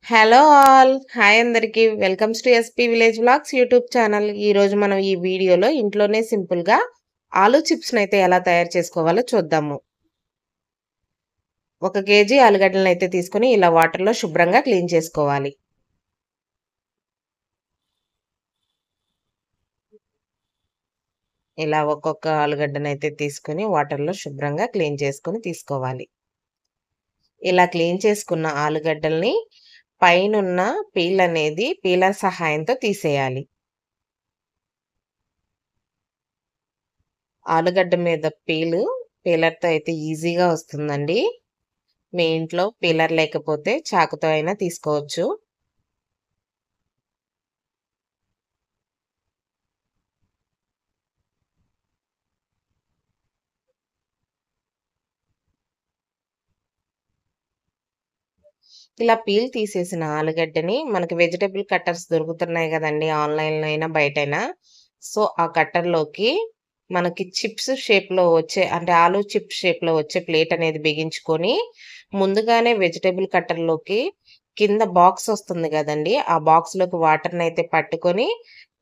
Hello all. Hi అందరికి. Welcomes to SP village vlogs YouTube channel. ఈరోజు మనం ఈ వీడియోలో ఇంట్లోనే సింపుల్‌గా ఆలు చిప్స్‌నైతే ఎలా తయారు చేసుకోవాలో చూద్దాము. 1 కేజీ ఆలుగడ్డలనైతే తీసుకొని ఇలా వాటర్‌లో శుభ్రంగా క్లీన్ చేసుకోవాలి. ఇలా ఒక్కొక్క ఆలుగడ్డనైతే తీసుకొని వాటర్‌లో శుభ్రంగా క్లీన్ చేసుకొని తీసుకోవాలి. ఇలా క్లీన్ చేసుకున్న ఆలుగడ్డల్ని పైనున్న పీలర్ సహాయంతో తీసేయాలి. ఆలుగడ్డ మీద పీలర్‌తో అయితే ఈజీగా వస్తుందండి. మీ ఇంట్లో పీలర్ లేకపోతే చాకుతో అయినా తీసుకోవచ్చు. ఇలా పీల్ తీసేసిన ఆలుగడ్డని మనకి వెజిటబుల్ కట్టర్స్ దొరుకుతున్నాయి గదండీ! ఆన్‌లైన్‌లో అయినా, బయటైనా. సో, ఆ కట్టర్‌లోకి మనకి చిప్స్ షేప్‌లో వచ్చే అంటే ఆలు చిప్స్ షేప్‌లో వచ్చే ప్లేట్ అనేది బిగించుకొని, ముందుగానే వెజిటబుల్ కట్టర్‌లోకి కింద బాక్స్ ఒస్తుంది గదండీ! ఆ బాక్స్‌లోకి వాటర్‌నైతే పట్టుకొని,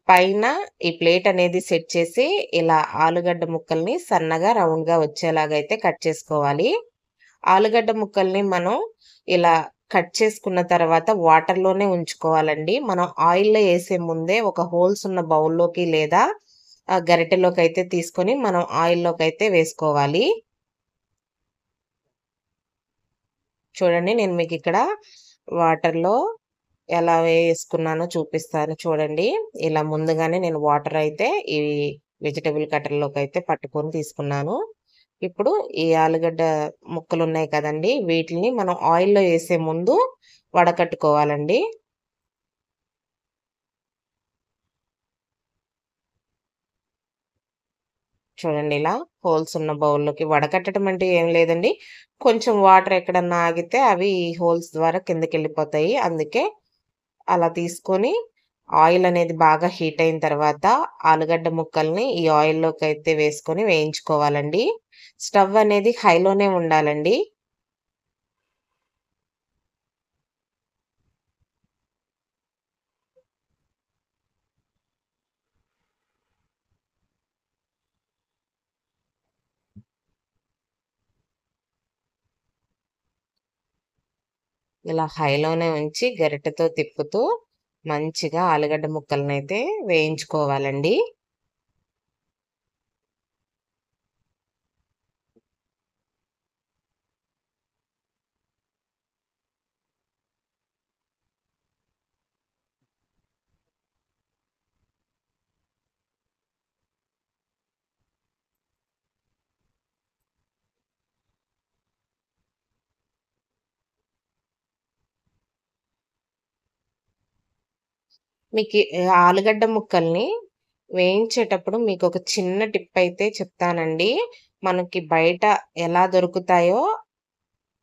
పైన ఈ ప్లేట్ అనేది సెట్ చేసి, ఇలా ఆలుగడ్డ ముక్కల్ని సన్నగా రౌండ్‌గా వచ్చేలాగా అయితే కట్ చేసుకోవాలి. ఆలుగడ్డ ముక్కల్ని మనం ఇలా కట్ చేసుకున్న తర్వాత వాటర్‌లోనే ఉంచుకోవాలండి. మనం ఆయిల్‌లో ఏసే ముందే ఒక హోల్స్ ఉన్న బౌల్‌లోకి లేదా గరిటెలోకైతే తీసుకొని మనం ఆయిల్‌లోకైతే వేసుకోవాలి. చూడండి, నేను మీకిక్కడ వాటర్‌లో ఎలా వేసుకున్నానో చూపిస్తాను చూడండి. ఇలా ముందుగానే నేను వాటర్ అయితే ఈ వెజిటబుల్ కట్టర్‌లోకైతే పట్టుకొని తీసుకున్నాను. ఇప్పుడు ఈ ఆలుగడ్డ ముక్కలున్నాయి కదండీ! వీటిలిని మనం ఆయిల్‌లో ఏసే ముందు వడకట్టుకోవాలండి. చూడండి, ఇలా హోల్స్ ఉన్న బౌల్‌లోకి వడకట్టడం అంటే ఏం లేదండి. కొంచెం వాటర్ ఎక్కడన్నా ఆగితే అవి ఈ హోల్స్ ద్వారా కిందకెళ్ళిపోతాయి. అందుకే అలా తీసుకొని ఆయిల్ అనేది బాగా హీట్ అయిన తర్వాత ఆలుగడ్డ ముక్కల్ని ఈ ఆయిల్‌లోకైతే వేసుకొని వేయించుకోవాలండి. స్టవ్ అనేది హైలోనే ఉండాలండి. ఇలా హైలోనే ఉంచి గరిటెతో తిప్పుతూ మంచిగా ఆలుగడ్డ ముక్కలనైతే వేయించుకోవాలండి. ఆలుగడ్డ ముక్కల్ని వేయించేటప్పుడు మీకొక చిన్న టిప్ అయితే చెప్తానండి. మనకి బయట ఎలా దొరుకుతాయో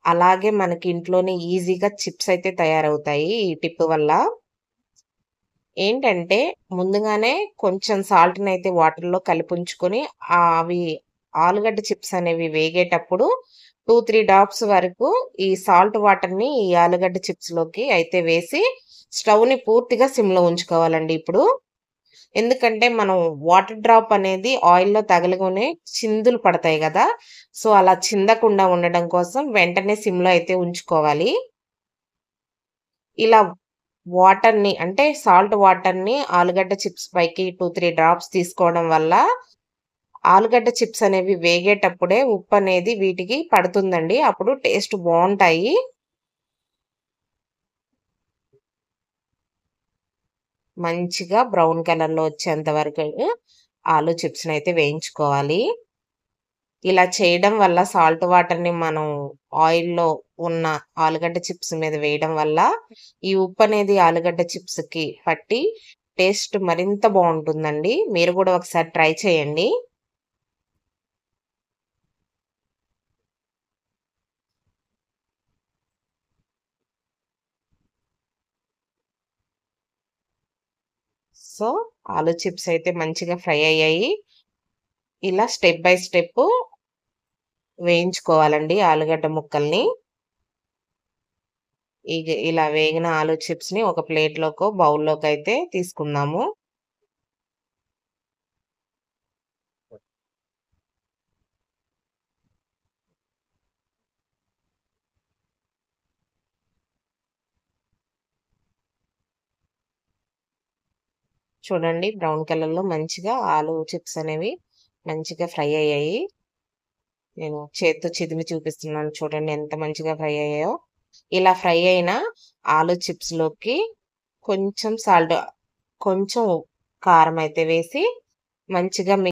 అలాగే మనకి ఇంట్లోనే ఈజీగా చిప్స్ అయితే తయారవుతాయి ఈ టిప్ వల్ల. ఏంటంటే, ముందుగానే కొంచెం సాల్ట్‌నైతే వాటర్‌లో కలిపుంచుకొని, అవి ఆలుగడ్డ చిప్స్ అనేవి వేగేటప్పుడు 2, 3 డ్రాప్స్ వరకు ఈ సాల్ట్ వాటర్‌ని ఈ ఆలుగడ్డ చిప్స్‌లోకి అయితే వేసి, స్టవ్‌ని పూర్తిగా సిమ్‌లో ఉంచుకోవాలండి ఇప్పుడు. ఎందుకంటే, మనం వాటర్ డ్రాప్ అనేది ఆయిల్‌లో తగలగానే చిందులు పడతాయి గదా! సో, అలా చిందకుండా ఉండడం కోసం వెంటనే సిమ్‌లో అయితే ఉంచుకోవాలి. ఇలా అంటే సాల్ట్ వాటర్‌ని ఆలుగడ్డ చిప్స్ పైకి 2, 3 డ్రాప్స్ తీసుకోవడం వల్ల ఆలుగడ్డ చిప్స్ అనేవి వేగేటప్పుడే ఉప్పనేది వీటికి పడుతుందండి. అప్పుడు టేస్ట్ బావుంటాయి. మంచిగా బ్రౌన్ కలర్‌లో వచ్చేంత వరకు ఆలు చిప్స్‌నైతే వేయించుకోవాలి. ఇలా చేయడం వల్ల సాల్ట్ వాటర్‌ని మనం ఆయిల్‌లో ఉన్న ఆలుగడ్డ చిప్స్ మీద వేయడం వల్ల, ఈ ఉప్పనేది ఆలుగడ్డ చిప్స్‌కి పట్టి టేస్ట్ మరింత బావుంటుందండి. మీరు గూడా ఒకసారి ట్రై చేయండి. సో, ఆలు చిప్స్ అయితే మంచిగా ఫ్రై అయ్యాయి. ఇలా స్టెప్ బై స్టెప్ వేయించుకోవాలండి ఆలుగడ్డ ముక్కల్ని. ఇలా వేగిన ఆలు చిప్స్‌ని ఒక ప్లేట్‌లోకో, బౌల్‌లోకైతే తీసుకుందాము. చూడండి బ్రౌన్ కలర్‌లో మంచిగా ఆలు చిప్స్ అనేవి మంచిగా ఫ్రై అయ్యాయి. నేను చేత్తో చిదిమి చూపిస్తున్నాను చూడండి ఎంత మంచిగా ఫ్రై అయ్యాయో. ఇలా ఫ్రై అయిన ఆలు చిప్స్‌లోకి కొంచెం సాల్ట్, కొంచెం కారం అయితే వేసి మంచిగా